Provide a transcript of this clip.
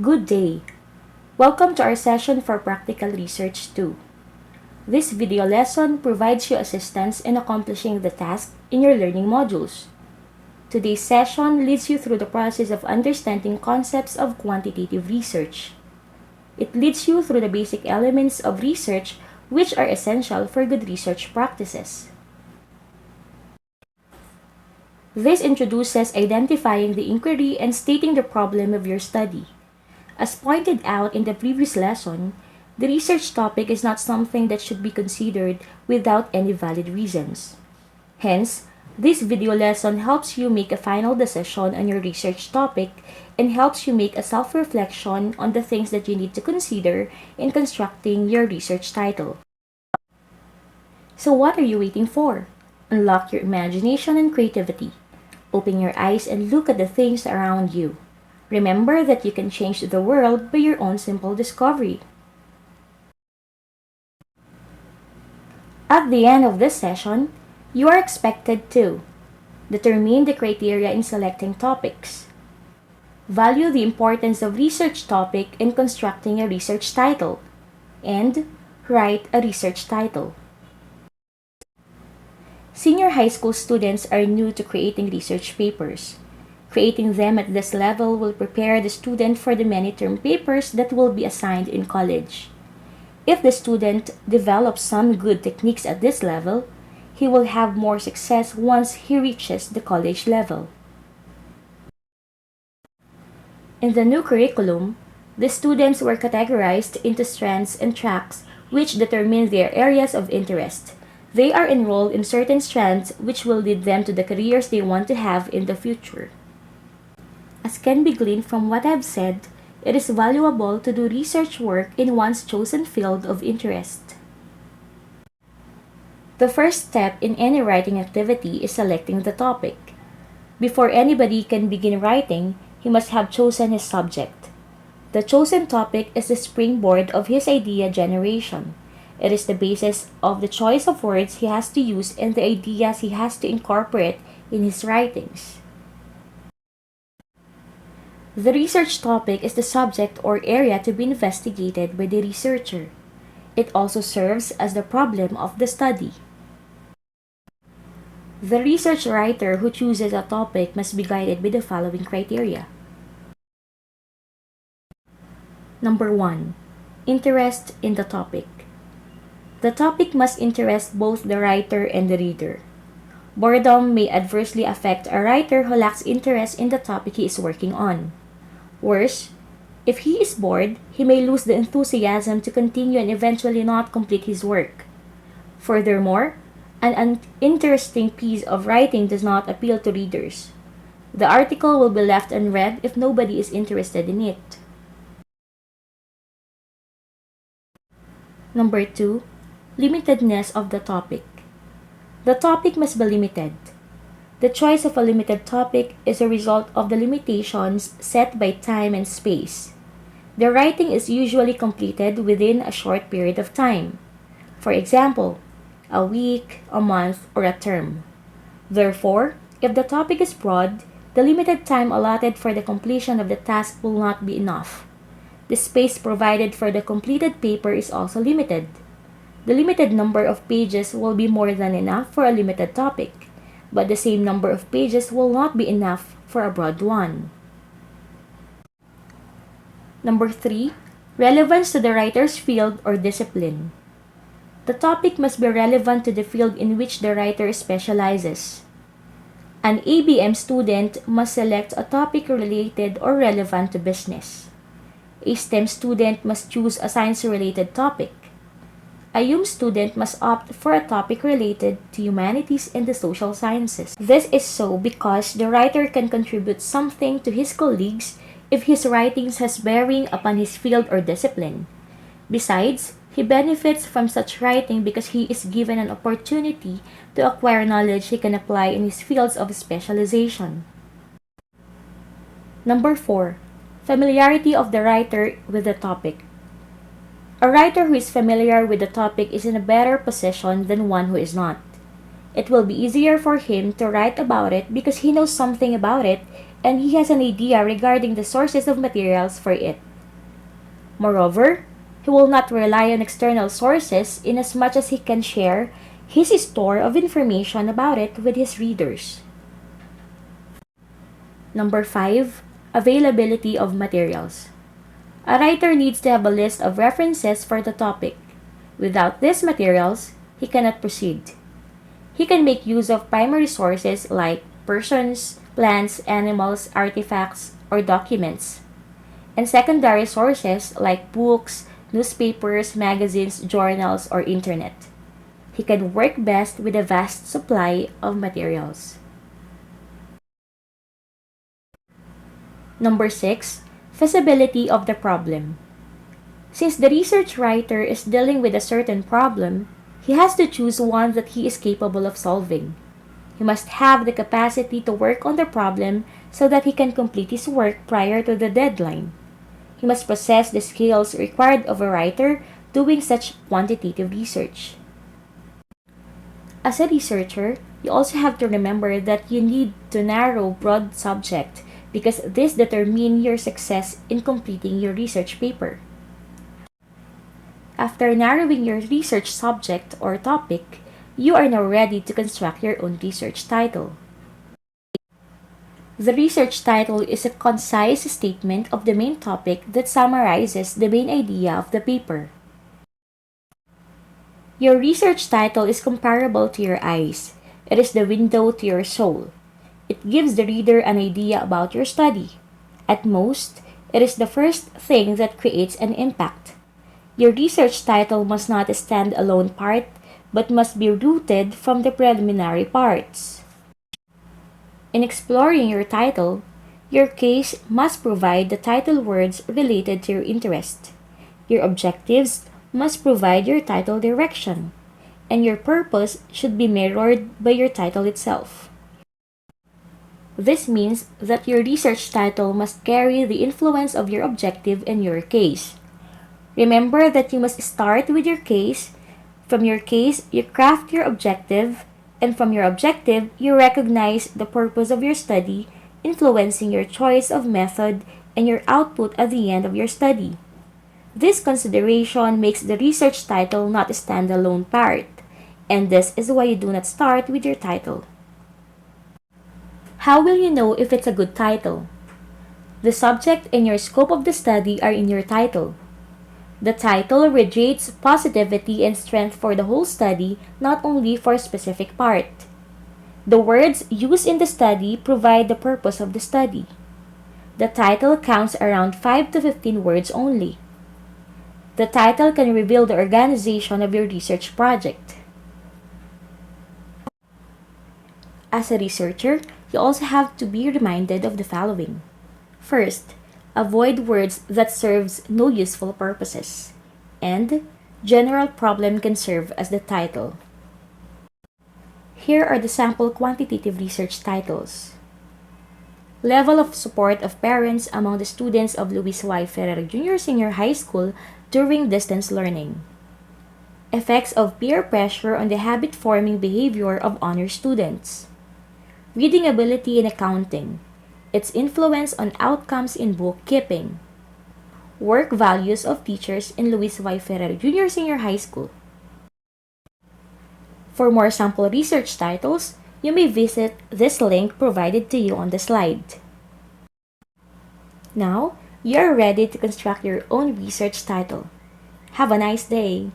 Good day. Welcome to our session for Practical Research 2. This video lesson provides you assistance in accomplishing the task in your learning modules. Today's session leads you through the process of understanding concepts of quantitative research. It leads you through the basic elements of research which are essential for good research practices. This introduces identifying the inquiry and stating the problem of your study. As pointed out in the previous lesson, the research topic is not something that should be considered without any valid reasons. Hence, this video lesson helps you make a final decision on your research topic and helps you make a self-reflection on the things that you need to consider in constructing your research title. So what are you waiting for? Unlock your imagination and creativity. Open your eyes and look at the things around you. Remember that you can change the world by your own simple discovery. At the end of this session, you are expected to determine the criteria in selecting topics, value the importance of research topic in constructing a research title, and write a research title. Senior high school students are new to creating research papers. Creating them at this level will prepare the student for the many term papers that will be assigned in college. If the student develops some good techniques at this level, he will have more success once he reaches the college level. In the new curriculum, the students were categorized into strands and tracks which determine their areas of interest. They are enrolled in certain strands which will lead them to the careers they want to have in the future. As can be gleaned from what I've said, it is valuable to do research work in one's chosen field of interest. The first step in any writing activity is selecting the topic. Before anybody can begin writing, he must have chosen his subject. The chosen topic is the springboard of his idea generation. It is the basis of the choice of words he has to use and the ideas he has to incorporate in his writings. The research topic is the subject or area to be investigated by the researcher. It also serves as the problem of the study. The research writer who chooses a topic must be guided by the following criteria. Number 1. Interest in the topic. The topic must interest both the writer and the reader. Boredom may adversely affect a writer who lacks interest in the topic he is working on. Worse, if he is bored, he may lose the enthusiasm to continue and eventually not complete his work. Furthermore, an uninteresting piece of writing does not appeal to readers. The article will be left unread if nobody is interested in it. Number 2. Limitedness of the topic. The topic must be limited. The choice of a limited topic is a result of the limitations set by time and space. The writing is usually completed within a short period of time. For example, a week, a month, or a term. Therefore, if the topic is broad, the limited time allotted for the completion of the task will not be enough. The space provided for the completed paper is also limited. The limited number of pages will be more than enough for a limited topic, but the same number of pages will not be enough for a broad one. Number 3. Relevance to the writer's field or discipline. The topic must be relevant to the field in which the writer specializes. An ABM student must select a topic related or relevant to business. A STEM student must choose a science-related topic. A UM student must opt for a topic related to humanities and the social sciences. This is so because the writer can contribute something to his colleagues if his writings has bearing upon his field or discipline. Besides, he benefits from such writing because he is given an opportunity to acquire knowledge he can apply in his fields of specialization. Number 4. Familiarity of the writer with the topic. A writer who is familiar with the topic is in a better position than one who is not. It will be easier for him to write about it because he knows something about it and he has an idea regarding the sources of materials for it. Moreover, he will not rely on external sources in as much as he can share his store of information about it with his readers. Number 5. Availability of materials. A writer needs to have a list of references for the topic. Without these materials, he cannot proceed. He can make use of primary sources like persons, plants, animals, artifacts, or documents, and secondary sources like books, newspapers, magazines, journals, or internet. He can work best with a vast supply of materials. Number 6. Feasibility of the problem. Since the research writer is dealing with a certain problem, he has to choose one that he is capable of solving. He must have the capacity to work on the problem so that he can complete his work prior to the deadline. He must possess the skills required of a writer doing such quantitative research. As a researcher, you also have to remember that you need to narrow broad subject because this determines your success in completing your research paper. After narrowing your research subject or topic, you are now ready to construct your own research title. The research title is a concise statement of the main topic that summarizes the main idea of the paper. Your research title is comparable to your eyes. It is the window to your soul. It gives the reader an idea about your study. At most, it is the first thing that creates an impact. Your research title must not a stand-alone part, but must be rooted from the preliminary parts. In exploring your title, your case must provide the title words related to your interest. Your objectives must provide your title direction, and your purpose should be mirrored by your title itself. This means that your research title must carry the influence of your objective and your case. Remember that you must start with your case. From your case, you craft your objective, and from your objective, you recognize the purpose of your study, influencing your choice of method and your output at the end of your study. This consideration makes the research title not a standalone part, and this is why you do not start with your title. How will you know if it's a good title? The subject and your scope of the study are in your title. The title radiates positivity and strength for the whole study, not only for a specific part. The words used in the study provide the purpose of the study. The title counts around 5 to 15 words only. The title can reveal the organization of your research project. As a researcher, you also have to be reminded of the following. First, avoid words that serves no useful purposes. And general problem can serve as the title. Here are the sample quantitative research titles. Level of support of parents among the students of Luis Y. Ferrer Jr. Senior High School during distance learning. Effects of peer pressure on the habit-forming behavior of honor students. Reading ability in accounting. Its influence on outcomes in bookkeeping. Work values of teachers in Luis Y. Ferrer Jr. Senior High School. For more sample research titles, you may visit this link provided to you on the slide. Now, you are ready to construct your own research title. Have a nice day!